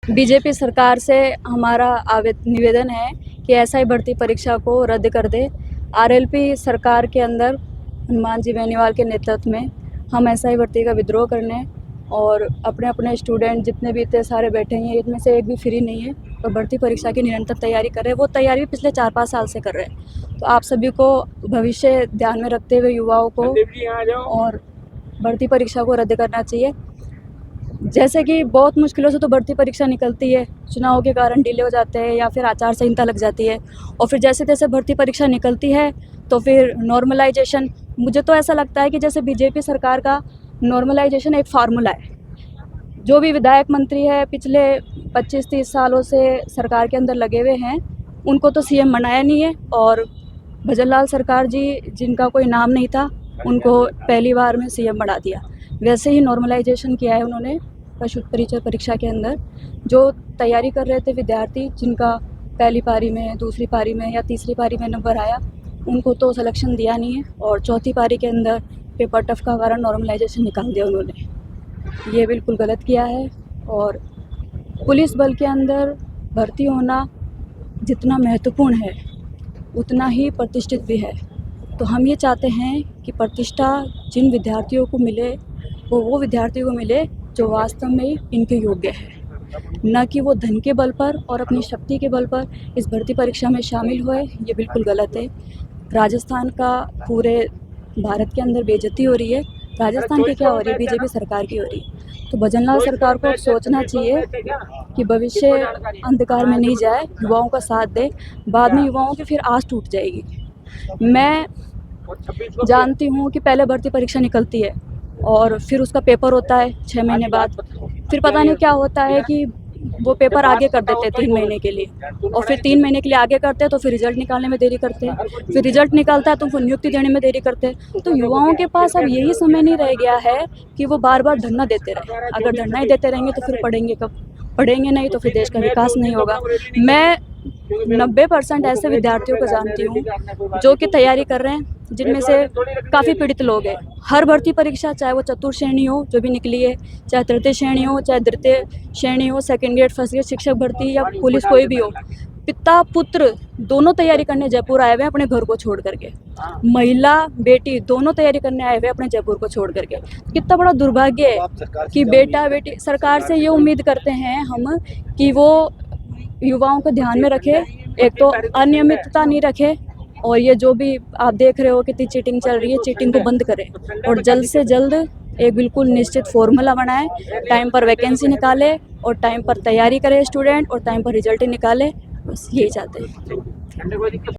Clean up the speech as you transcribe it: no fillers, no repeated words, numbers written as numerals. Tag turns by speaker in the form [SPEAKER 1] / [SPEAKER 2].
[SPEAKER 1] BJP सरकार से हमारा निवेदन है कि एसआई भर्ती परीक्षा को रद्द कर दे। आरएलपी सरकार के अंदर हनुमान जी बेनीवाल के नेतृत्व में हम एसआई भर्ती का विद्रोह करने और अपने अपने स्टूडेंट जितने भी इतने सारे बैठे हैं, इनमें से एक भी फ्री नहीं है और भर्ती परीक्षा की निरंतर तैयारी कर रहे हैं। वो तैयारी भी पिछले 4-5 साल से कर रहे हैं। तो आप सभी को भविष्य ध्यान में रखते हुए युवाओं को और भर्ती परीक्षा को रद्द करना चाहिए। जैसे कि बहुत मुश्किलों से तो भर्ती परीक्षा निकलती है, चुनाव के कारण डिले हो जाते हैं या फिर आचार संहिता लग जाती है, और फिर जैसे तैसे भर्ती परीक्षा निकलती है तो फिर नॉर्मलाइजेशन। मुझे तो ऐसा लगता है कि जैसे बीजेपी सरकार का नॉर्मलाइजेशन एक फार्मूला है। जो भी विधायक मंत्री है पिछले 25-30 सालों से सरकार के अंदर लगे हुए हैं, उनको तो सीएम बनाया नहीं है, और भजनलाल सरकार जी जिनका कोई नाम नहीं था, उनको पहली बार में सीएम बना दिया। वैसे ही नॉर्मलाइजेशन किया है उन्होंने पशु परिचय परीक्षा के अंदर। जो तैयारी कर रहे थे विद्यार्थी, जिनका पहली पारी में, दूसरी पारी में या तीसरी पारी में नंबर आया, उनको तो सिलेक्शन दिया नहीं है, और चौथी पारी के अंदर पेपर टफ का कारण नॉर्मलाइजेशन निकाल दिया उन्होंने। ये बिल्कुल गलत किया है। और पुलिस बल के अंदर भर्ती होना जितना महत्वपूर्ण है उतना ही प्रतिष्ठित भी है। तो हम ये चाहते हैं कि प्रतिष्ठा जिन विद्यार्थियों को मिले वो विद्यार्थियों को मिले जो वास्तव में इनके योग्य है, न कि वो धन के बल पर और अपनी शक्ति के बल पर इस भर्ती परीक्षा में शामिल हुए। ये बिल्कुल गलत है। राजस्थान का पूरे भारत के अंदर बेइज्जती हो रही है। राजस्थान की क्या हो रही है? बीजेपी सरकार की हो रही है। तो भजनलाल सरकार को सोचना चाहिए कि भविष्य अंधकार में नहीं जाए, युवाओं का साथ दे। बाद में युवाओं की फिर आस टूट जाएगी। मैं जानती हूँ कि पहले भर्ती परीक्षा निकलती है और फिर उसका पेपर होता है 6 महीने बाद। फिर पता नहीं क्या होता है कि वो पेपर आगे कर देते हैं 3 महीने के लिए, और फिर 3 महीने के लिए आगे करते हैं तो फिर रिजल्ट निकालने में देरी करते हैं। फिर रिजल्ट निकलता है तो फिर नियुक्ति देने में देरी करते हैं। तो युवाओं के पास अब यही समय नहीं रह गया है कि वो बार बार धरना देते रहे। अगर धरना ही देते रहेंगे तो फिर पढ़ेंगे कब? पढ़ेंगे नहीं तो फिर देश का विकास नहीं होगा। मैं 90% ऐसे विद्यार्थियों को जानती हूँ जो कि तैयारी कर रहे हैं, जिनमें से काफ़ी पीड़ित लोग हैं। हर भर्ती परीक्षा, चाहे वो चतुर्थ श्रेणी हो जो भी निकली है, चाहे तृतीय श्रेणी हो, चाहे द्वितीय श्रेणी हो, सेकेंड ग्रेड, फर्स्ट ग्रेड, शिक्षक भर्ती या पुलिस कोई भी हो, पिता पुत्र दोनों तैयारी करने जयपुर आए हुए हैं अपने घर को छोड़ करके। महिला बेटी दोनों तैयारी करने आए हुए अपने जयपुर को छोड़ करके। कितना बड़ा दुर्भाग्य है कि बेटा बेटी। सरकार से ये उम्मीद करते हैं हम कि वो युवाओं को ध्यान में रखे, एक तो अनियमितता नहीं रखे, और ये जो भी आप देख रहे हो कितनी चीटिंग चल रही है, चीटिंग को बंद करें और जल्द से जल्द एक बिल्कुल निश्चित फॉर्मूला बनाए, टाइम पर वैकेंसी निकाले और टाइम पर तैयारी करे स्टूडेंट, और टाइम पर रिजल्ट निकाले। बस यही चाहते हैं।